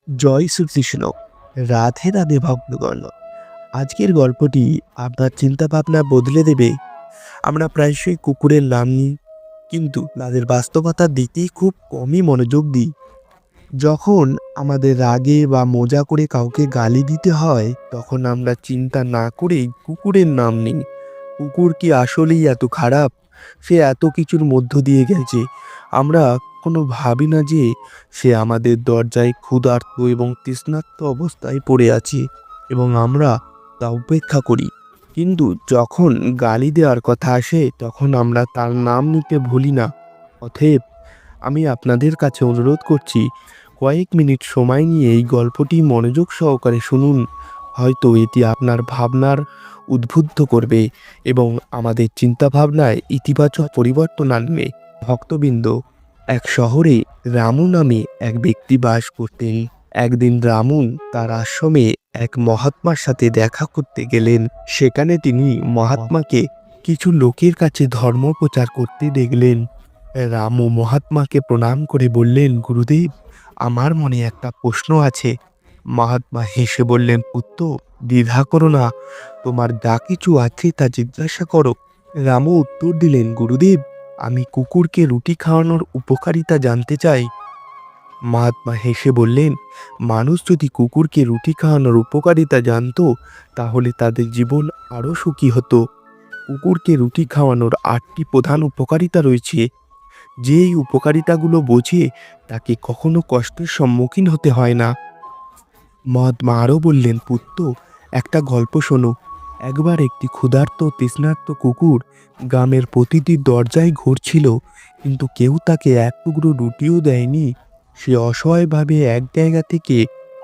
জয় শ্রীকৃষ্ণ। রাধে রাধে ভক্তগণ। আজকের গল্পটি আপনার চিন্তাভাবনা বদলে দেবে। আমরা প্রায়শই কুকুরের নাম নিই, কিন্তু তাদের বাস্তবতার দিকেই খুব কমই মনোযোগ দিই। যখন আমাদের রাগে বা মজা করে কাউকে গালি দিতে হয়, তখন আমরা চিন্তা না করেই কুকুরের নাম নিই। কুকুর কি আসলেই এত খারাপ? সে এত কিছুর মধ্য দিয়ে গেছে, আমরা কোনো ভাবি না যে সে আমাদের দরজায় ক্ষুধার্ত এবং তৃষ্ণার্ত অবস্থায় পড়ে আছে এবং আমরা তা উপেক্ষা করি। কিন্তু যখন গালি দেওয়ার কথা আসে, তখন আমরা তার নাম নিতে ভুলি না। অতএব আমি আপনাদের কাছে অনুরোধ করছি, কয়েক মিনিট সময় নিয়ে এই গল্পটি মনোযোগ সহকারে শুনুন। হয়তো এটি আপনার ভাবনার উদ্বুদ্ধ করবে এবং আমাদের চিন্তাভাবনায় ইতিবাচক পরিবর্তন আনবে। ভক্তবৃন্দ, এক শহরে রামু নামে এক ব্যক্তি বাস করতেন। একদিন রামু তার আশ্রমে এক মহাত্মার সাথে দেখা করতে গেলেন। সেখানে তিনি মহাত্মাকে কিছু লোকের কাছে ধর্ম প্রচার করতে দেখলেন। রামু মহাত্মাকে প্রণাম করে বললেন, গুরুদেব, আমার মনে একটা প্রশ্ন আছে। মহাত্মা হেসে বললেন, পুত্র, দ্বিধা করো না, তোমার যা কিছু আছে তা জিজ্ঞাসা করো। রামু উত্তর দিলেন, গুরুদেব, আমি কুকুরকে রুটি খাওয়ানোর উপকারিতা জানতে চাই। মহাত্মা হেসে বললেন, মানুষ যদি কুকুরকে রুটি খাওয়ানোর উপকারিতা জানতো, তাহলে তাদের জীবন আরও সুখী হতো। কুকুরকে রুটি খাওয়ানোর 8টি প্রধান উপকারিতা রয়েছে। যে এই উপকারিতাগুলো বোঝে, তাকে কখনো কষ্টের সম্মুখীন হতে হয় না। মহাত্মা আরও বললেন, পুত্র, একটা গল্প শোনো। একবার একটি ক্ষুধার্ত তৃষ্ণার্ত কুকুর গ্রামের প্রতিটি দরজায় ঘুরছিল, কিন্তু কেউ তাকে এক টুকরো রুটিও দেয়নি। সে অসহায়ভাবে এক জায়গা থেকে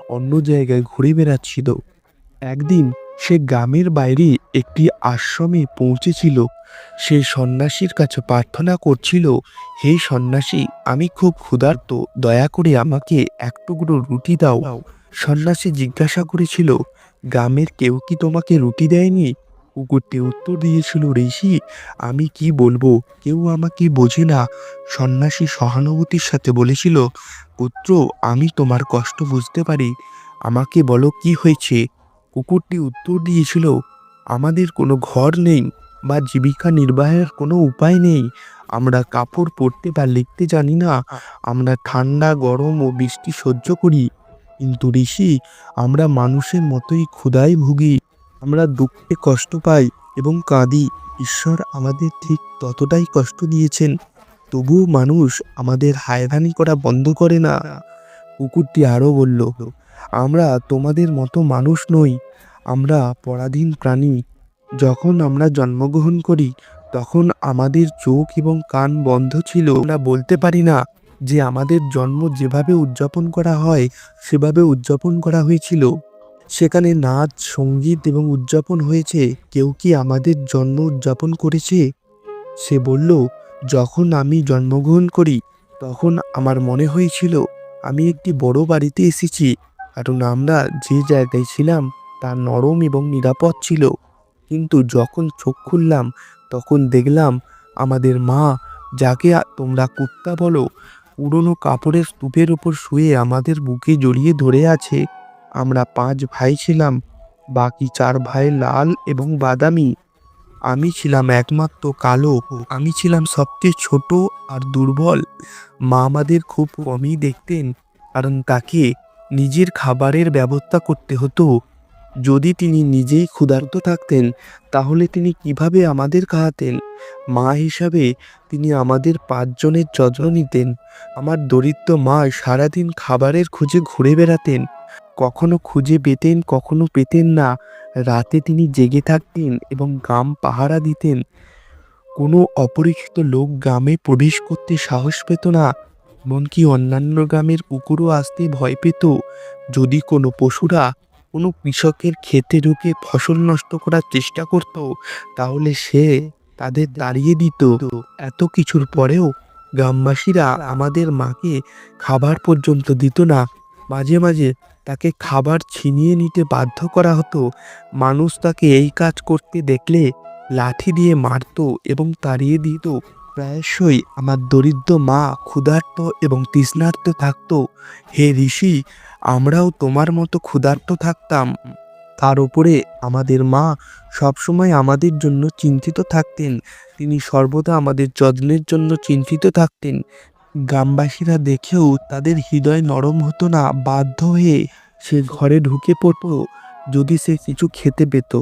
অন্য জায়গায় ঘুরে বেড়াচ্ছিল। একদিন সে গ্রামের বাইরে একটি আশ্রমে পৌঁছেছিল। সে সন্ন্যাসীর কাছে প্রার্থনা করছিল, হে সন্ন্যাসী, আমি খুব ক্ষুধার্ত, দয়া করে আমাকে এক টুকরো রুটি দাও। সন্ন্যাসী জিজ্ঞাসা করেছিল, গ্রামের কেউ কি তোমাকে রুটি দেয়নি? কুকুরটি উত্তর দিয়েছিল, ঋষি, আমি কি বলবো, কেউ আমাকে বোঝে না। সন্ন্যাসী সহানুভূতির সাথে বলেছিল, পুত্র, আমি তোমার কষ্ট বুঝতে পারি, আমাকে বলো কি হয়েছে। কুকুরটি উত্তর দিয়েছিল, আমাদের কোনো ঘর নেই বা জীবিকা নির্বাহের কোনো উপায় নেই। আমরা কাপড় পরতে বা লিখতে জানি না। আমরা ঠান্ডা, গরম ও বৃষ্টি সহ্য করি। কিন্তু ঋষি, আমরা মানুষের মতোই ক্ষুধায় ভুগি। আমরা দুঃখে কষ্ট পাই এবং কাঁদি। ঈশ্বর আমাদের ঠিক ততটাই কষ্ট দিয়েছেন, তবুও মানুষ আমাদের হায়রানি করা বন্ধ করে না। কুকুরটি আরও বলল, আমরা তোমাদের মতো মানুষ নই, আমরা পরাধীন প্রাণী। যখন আমরা জন্মগ্রহণ করি, তখন আমাদের চোখ এবং কান বন্ধ ছিল। আমরা বলতে পারি না যে আমাদের জন্ম যেভাবে উদযাপন করা হয় সেভাবে উদযাপন করা হয়েছিল। সেখানে নাচ, সঙ্গীত এবং উদযাপন হয়েছে। কেউ কি আমাদের জন্ম উদযাপন করেছে? সে বলল, যখন আমি জন্মগ্রহণ করি, তখন আমার মনে হয়েছিল আমি একটি বড় বাড়িতে এসেছি, কারণ আমরা যে জায়গায় ছিলাম তা নরম এবং নিরাপদ ছিল। কিন্তু যখন চোখ খুললাম, তখন দেখলাম আমাদের মা, যাকে তোমরা কুত্তা বলো, পুরনো কাপড়ের স্তূপের ওপর শুয়ে আমাদের বুকে জড়িয়ে ধরে আছে। আমরা 5 ভাই ছিলাম, বাকি 4 ভাই লাল এবং বাদামি। আমি ছিলাম একমাত্র কালো। আমি ছিলাম সবচেয়ে ছোট আর দুর্বল। মা আমাদের খুব কমই দেখতেন, কারণ তাকে নিজের খাবারের ব্যবস্থা করতে হতো। যদি তিনি নিজেই ক্ষুধার্ত থাকতেন, তাহলে তিনি কিভাবে আমাদের খাওয়াতেন? মা হিসাবে তিনি আমাদের 5 জনের যত্ন নিতেন। আমার দরিদ্র মা সারাদিন খাবারের খোঁজে ঘুরে বেড়াতেন। কখনো খুঁজে পেতেন, কখনো পেতেন না। রাতে তিনি জেগে থাকতেন এবং গ্রাম পাহারা দিতেন। কোনো অপরিচিত লোক গ্রামে প্রবেশ করতে সাহস পেত না। এমনকি অন্যান্য গ্রামের কুকুরও আসতে ভয় পেত। যদি কোনো পশুরা কোনো কৃষকের ক্ষেতে ঢুকে ফসল নষ্ট করার চেষ্টা করত, তাহলে সে তাদের তাড়িয়ে দিত। এত কিছুর পরেও গ্রামবাসীরা আমাদের মাকে খাবার পর্যন্ত দিত না। মাঝে মাঝে তাকে খাবার ছিনিয়ে নিতে বাধ্য করা হতো। মানুষ তাকে এই কাজ করতে দেখলে লাঠি দিয়ে মারত এবং তাড়িয়ে দিত। প্রায়শই আমার দরিদ্র মা ক্ষুধার্ত এবং তৃষ্ণার্ত থাকত। হে ঋষি, আমরাও তোমার মতো ক্ষুধার্ত থাকতাম। তার উপরে আমাদের মা সবসময় আমাদের জন্য চিন্তিত থাকতেন। তিনি সর্বদা আমাদের যত্নের জন্য চিন্তিত থাকতেন। গ্রামবাসীরা দেখেও তাদের হৃদয় নরম হতো না। বাধ্য হয়ে সে ঘরে ঢুকে পড়তো। যদি সে কিছু খেতে পেত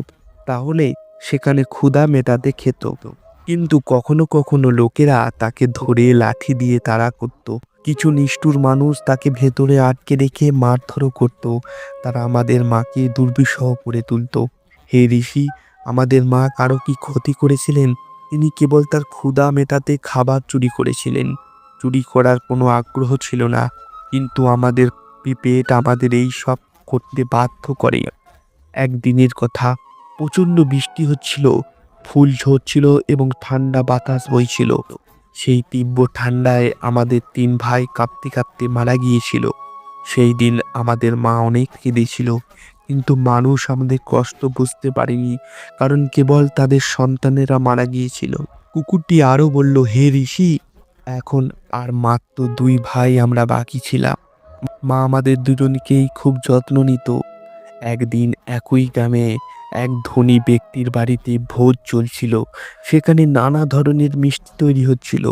তাহলে সেখানে ক্ষুধা মেটাতে খেত। কিন্তু কখনো কখনো লোকেরা তাকে ধরে লাঠি দিয়ে তাড়া করত। কিছু নিষ্ঠুর মানুষ তাকে ভেতরে আটকে রেখে মারধরও করত। তারা আমাদের মাকে দুর্বিষহ করে তুলত। হে ঋষি, আমাদের মা কারো কি ক্ষতি করেছিলেন? তিনি কেবল তার ক্ষুধা মেটাতে খাবার চুরি করেছিলেন। চুরি করার কোনো আগ্রহ ছিল না, কিন্তু আমাদের পেট আমাদের এই সব করতে বাধ্য করে। একদিনের কথা, প্রচণ্ড বৃষ্টি হচ্ছিল, ফুল ঝরছিল এবং ঠান্ডা বাতাস বইছিল। সেই তীব্র ঠান্ডায় আমাদের 3 ভাই কাঁপতে কাঁপতে মারা গিয়েছিল। সেই দিন আমাদের মা অনেক কেঁদেছিল, কিন্তু মানুষ আমাদের কষ্ট বুঝতে পারেনি, কারণ কেবল তাদের সন্তানেরা মারা গিয়েছিল। কুকুরটি আরও বলল, হে ঋষি, এখন আর মাত্র 2 ভাই আমরা বাকি ছিলাম। মা আমাদের দুজনকেই খুব যত্ন নিত। একদিন একই গ্রামে এক ধনী ব্যক্তির বাড়িতে ভোজ চলছিল। সেখানে নানা ধরনের মিষ্টি তৈরি হচ্ছিল।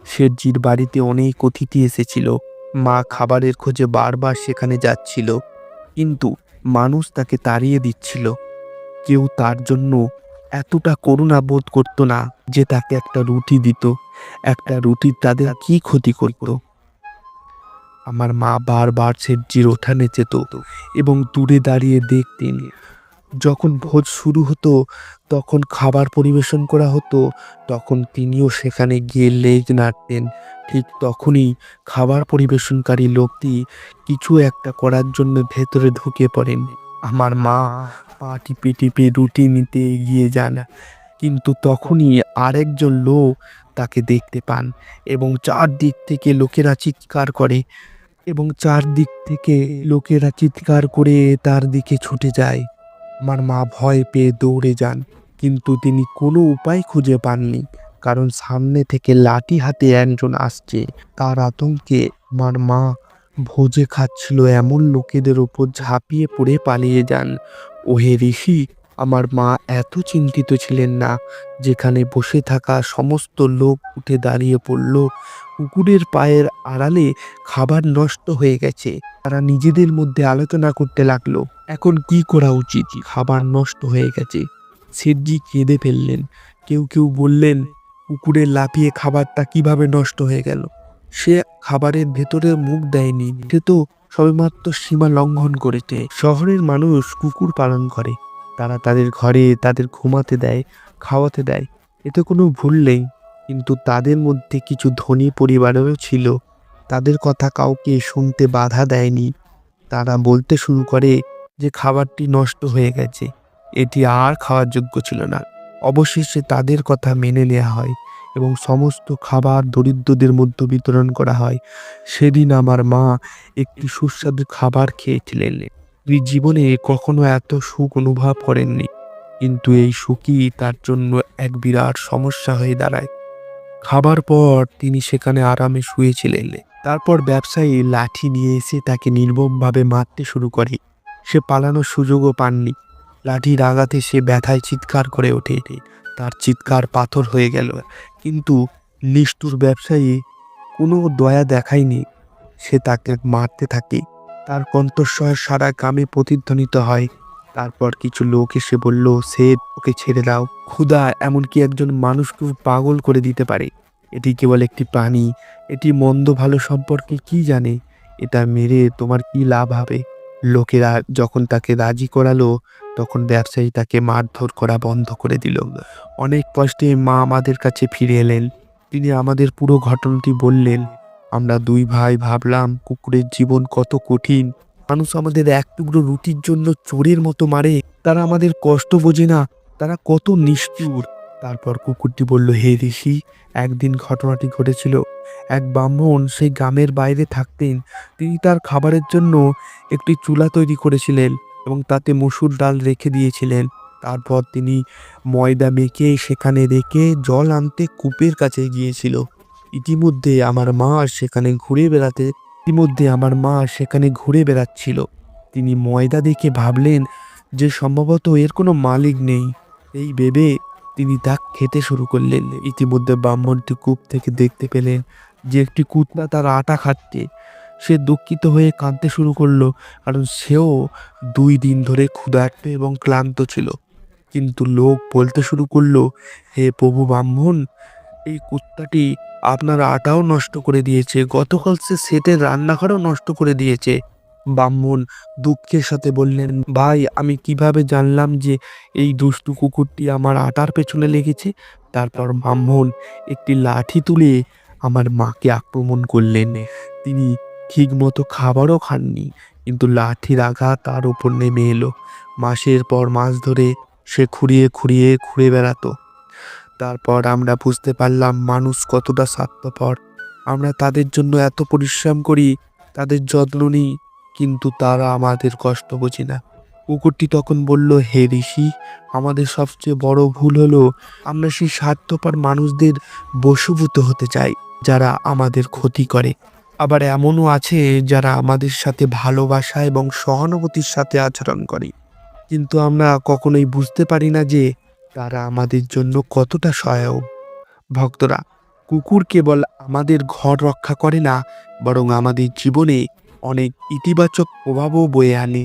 শেঠজির বাড়িতে অনেক অতিথি এসেছিল। মা খাবারের খোঁজে বারবার সেখানে যাচ্ছিল, কিন্তু মানুষ তাকে তাড়িয়ে দিচ্ছিল। কেউ তার জন্য এতটা করুণা বোধ করতো না যে তাকে একটা রুটি দিত। একটা রুটি তাদের কি ক্ষতি করত? আমার মা বারবার শেঠজির উঠানে যেত এবং দূরে দাঁড়িয়ে দেখতেন। যখন ভোজ শুরু হতো, তখন খাবার পরিবেশন করা হতো, তখন তিনিও সেখানে গিয়ে লেজ নাড়তেন। ঠিক তখনই খাবার পরিবেশনকারী লোকটি কিছু একটা করার জন্য ভেতরে ঢুকে পড়েন। আমার মা পা টিপে টিপে রুটি নিতে এগিয়ে যান, কিন্তু তখনই আরেকজন লোক তাকে দেখতে পান এবং চারদিক থেকে লোকেরা চিৎকার করে তার দিকে ছুটে যায়। আমার মা ভয় পেয়ে দৌড়ে যান, কিন্তু তিনি কোনো উপায় খুঁজে পাননি, কারণ সামনে থেকে লাঠি হাতে একজন আসছে। তার আতঙ্কে আমার মা ভোজে খাচ্ছিল এমন লোকেদের ওপর ঝাঁপিয়ে পড়ে পালিয়ে যান। ওহে ঋষি, আমার মা এত চিন্তিত ছিলেন না। যেখানে বসে থাকা সমস্ত লোক উঠে দাঁড়িয়ে পড়ল। কুকুরের পায়ের আড়ালে খাবার নষ্ট হয়ে গেছে। তারা নিজেদের মধ্যে আলোচনা করতে লাগলো, এখন কি করা উচিত? খাবার নষ্ট হয়ে গেছে। শেঠজি কেঁদে ফেললেন। কেউ কেউ বললেন, কুকুরে লাফিয়ে খাবারটা কিভাবে নষ্ট হয়ে গেল? সে খাবারের ভেতরে মুখ দেয়নি, সে তো সবেমাত্র সীমা লঙ্ঘন করেছে। শহরের মানুষ কুকুর পালন করে, তারা তাদের ঘরে তাদের ঘুমাতে দেয়, খাওয়াতে দেয়, এতে কোনো ভুল নেই। কিন্তু তাদের মধ্যে কিছু ধনী পরিবারেও ছিল, তাদের কথা কাউকে শুনতে বাধা দেয়নি। তারা বলতে শুরু করে যে খাবারটি নষ্ট হয়ে গেছে, এটি আর খাওয়ার যোগ্য ছিল না। অবশেষে তাদের কথা মেনে নেওয়া হয় এবং সমস্ত খাবার দরিদ্রদের মধ্যে বিতরণ করা হয়। সেদিন আমার মা একটি সুস্বাদু খাবার খেয়েছিলেন। তিনি জীবনে কখনো এত সুখ অনুভব করেননি, কিন্তু এই সুখই তার জন্য এক বিরাট সমস্যা হয়ে দাঁড়ায়। খাবার পর তিনি সেখানে আরামে শুয়েছিলেন। তারপর ব্যবসায়ী লাঠি নিয়ে এসে তাকে নির্মমভাবে মারতে শুরু করে। সে পালানোর সুযোগও পাননি। লাঠির আঘাতে সে ব্যথায় চিৎকার করে ওঠে। তার চিৎকার পাথর হয়ে গেল, কিন্তু নিষ্ঠুর ব্যবসায়ী কোনো দয়া দেখায়নি। সে তাকে মারতে থাকে। তার কণ্ঠস্বর সারা গ্রামে প্রতিধ্বনিত হয়। তারপর কিছু লোক এসে বলল, সেট, ওকে ছেড়ে দাও। ক্ষুধা এমনকি একজন মানুষকে পাগল করে দিতে পারে। এটি কেবল একটি প্রাণী, এটি মন্দ ভালো সম্পর্কে কি জানে? এটা মেরে তোমার কি লাভ হবে? লোকেরা যখন তাকে রাজি করালো, তখন ব্যবসায়ী তাকে মারধর করা বন্ধ করে দিল। অনেক কষ্টে মা আমাদের কাছে ফিরে এলেন। তিনি আমাদের পুরো ঘটনাটি বললেন। আমরা 2 ভাই ভাবলাম কুকুরের জীবন কত কঠিন। মানুষ আমাদের এক টুকরো রুটির জন্য চোরের মতো মারে। তারা আমাদের কষ্ট বোঝে না, তারা কত নিষ্ঠুর। তারপর কুকুরটি বলল, হে ঋষি, একদিন ঘটনাটি ঘটেছিল। এক ব্রাহ্মণ সেই গ্রামের বাইরে থাকতেন। তিনি তার খাবারের জন্য একটি চুলা তৈরি করেছিলেন এবং তাতে মসুর ডাল রেখে দিয়েছিলেন। তারপর তিনি ময়দা মেখে সেখানে রেখে জল আনতে কূপের কাছে গিয়েছিল। ইতিমধ্যে আমার মা সেখানে ঘুরে বেড়াতে ইতিমধ্যে আমার মা সেখানে ঘুরে বেড়াচ্ছিল। তিনি ময়দা দেখে ভাবলেন যে সম্ভবত এর কোনো মালিক নেই। এই ভেবে তিনি তা খেতে শুরু করলেন। ইতিমধ্যে ব্রাহ্মণটি কূপ থেকে দেখতে পেলেন যে একটি কুত্তা তার আটা খাচ্ছে। সে দুঃখিত হয়ে কাঁদতে শুরু করলো, কারণ সেও 2 দিন ধরে ক্ষুধার্ত এবং ক্লান্ত ছিল। কিন্তু লোক বলতে শুরু করলো, হে প্রভু ব্রাহ্মণ, এই কুত্তাটি আপনার আটাও নষ্ট করে দিয়েছে, গতকাল সে সেটের রান্নাঘরও নষ্ট করে দিয়েছে। ব্রাহ্মণ দুঃখের সাথে বললেন, ভাই আমি কিভাবে জানলাম যে এই দুষ্টু কুকুরটি আমার আটার পেছনে লেগেছে? তারপর ব্রাহ্মণ একটি লাঠি তুলে আমার মাকে আক্রমণ করলেন। তিনি ঠিকমতো খাবারও খাননি, কিন্তু লাঠির আঘাত তার উপর নেমে এলো। মাসের পর মাস ধরে সে খুঁড়িয়ে খুঁড়িয়ে ঘুরে বেড়াতো। তারপর আমরা বুঝতে পারলাম মানুষ কতটা স্বার্থপর। আমরা তাদের জন্য এত পরিশ্রম করি, তাদের যত্ন নিই, কিন্তু তারা আমাদের কষ্ট বোঝে না। কুকুরটি তখন বলল, হে ঋষি, আমাদের সবচেয়ে বড় ভুল হলো আমরা সেই স্বার্থপর মানুষদের বশীভূত হতে চাই যারা আমাদের ক্ষতি করে। আবার এমনও আছে যারা আমাদের সাথে ভালোবাসা এবং সহানুভূতির সাথে আচরণ করে, কিন্তু আমরা কখনোই বুঝতে পারি না যে তারা আমাদের জন্য কতটা সহায়ক। ভক্তরা, কুকুর কেবল আমাদের ঘর রক্ষা করে না, বরং আমাদের জীবনে অনেক ইতিবাচক প্রভাবও বয়ে আনে,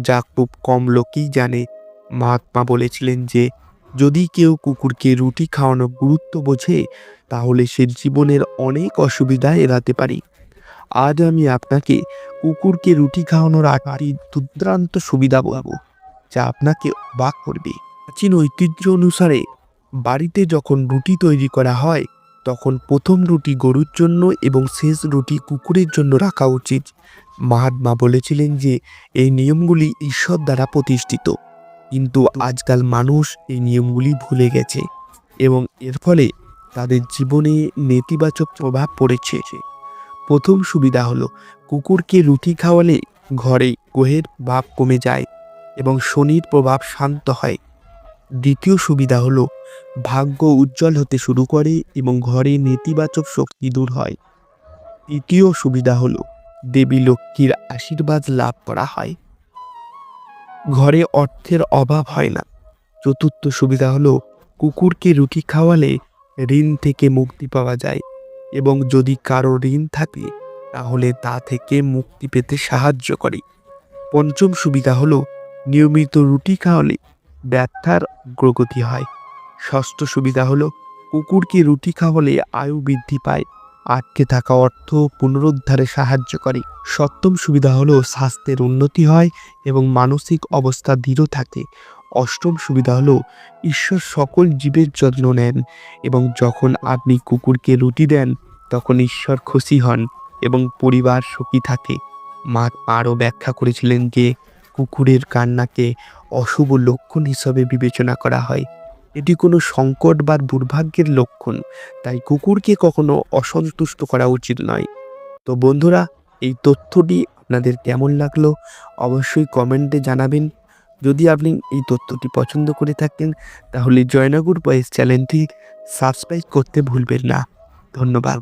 যা খুব কম লোকই জানে। মহাত্মা বলেছিলেন যে যদি কেউ কুকুরকে রুটি খাওয়ানোর গুরুত্ব বোঝে, তাহলে সে জীবনের অনেক অসুবিধা এড়াতে পারে। আজ আমি আপনাকে কুকুরকে রুটি খাওয়ানোর আটটি দুর্দান্ত সুবিধা বলবো, যা আপনাকে অবাক করবে। প্রাচীন ঐতিহ্য অনুসারে বাড়িতে যখন রুটি তৈরি করা হয়, তখন প্রথম রুটি গরুর জন্য এবং শেষ রুটি কুকুরের জন্য রাখা উচিত। মহাত্মা বলেছিলেন যে এই নিয়মগুলি ঈশ্বর দ্বারা প্রতিষ্ঠিত, কিন্তু আজকাল মানুষ এই নিয়মগুলি ভুলে গেছে এবং এর ফলে তাদের জীবনে নেতিবাচক প্রভাব পড়েছে। প্রথম সুবিধা হলো, কুকুরকে রুটি খাওয়ালে ঘরে গ্রহের ভাব কমে যায় এবং শনির প্রভাব শান্ত হয়। দ্বিতীয় সুবিধা হলো, ভাগ্য উজ্জ্বল হতে শুরু করে এবং ঘরে নেতিবাচক শক্তি দূর হয়। তৃতীয় সুবিধা হলো, দেবী লক্ষ্মীর আশীর্বাদ লাভ করা হয়, ঘরে অর্থের অভাব হয় না। চতুর্থ সুবিধা হলো, কুকুরকে রুটি খাওয়ালে ঋণ থেকে মুক্তি পাওয়া যায় এবং যদি কারো ঋণ থাকে তাহলে তা থেকে মুক্তি পেতে সাহায্য করে। পঞ্চম সুবিধা হলো, নিয়মিত রুটি খাওয়ালে ব্যথার অগ্রগতি হয়। ষষ্ঠ সুবিধা হলো, কুকুরকে রুটি খাওয়ালে আয়ু বৃদ্ধি পায়, আটকে থাকা অর্থ পুনরুদ্ধারে সাহায্য করে। সপ্তম সুবিধা হলো, স্বাস্থ্যের উন্নতি হয় এবং মানসিক অবস্থা দৃঢ় থাকে। অষ্টম সুবিধা হলো, ঈশ্বর সকল জীবের যত্ন নেন এবং যখন আপনি কুকুরকে রুটি দেন তখন ঈশ্বর খুশি হন এবং পরিবার সুখী থাকে। মা আরও ব্যাখ্যা করেছিলেন যে কুকুরের কান্নাকে অশুভ লক্ষণ হিসাবে বিবেচনা করা হয়। এটি কোনো সংকট বা দুর্ভাগ্যের লক্ষণ, তাই কুকুরকে কখনো অসন্তুষ্ট করা উচিত নয়। তো বন্ধুরা, এই তথ্যটি আপনাদের কেমন লাগলো অবশ্যই কমেন্টে জানাবেন। যদি আপনি এই তথ্যটি পছন্দ করে থাকেন তাহলে জয়নগর বয়েস চ্যানেলটি সাবস্ক্রাইব করতে ভুলবেন না। ধন্যবাদ।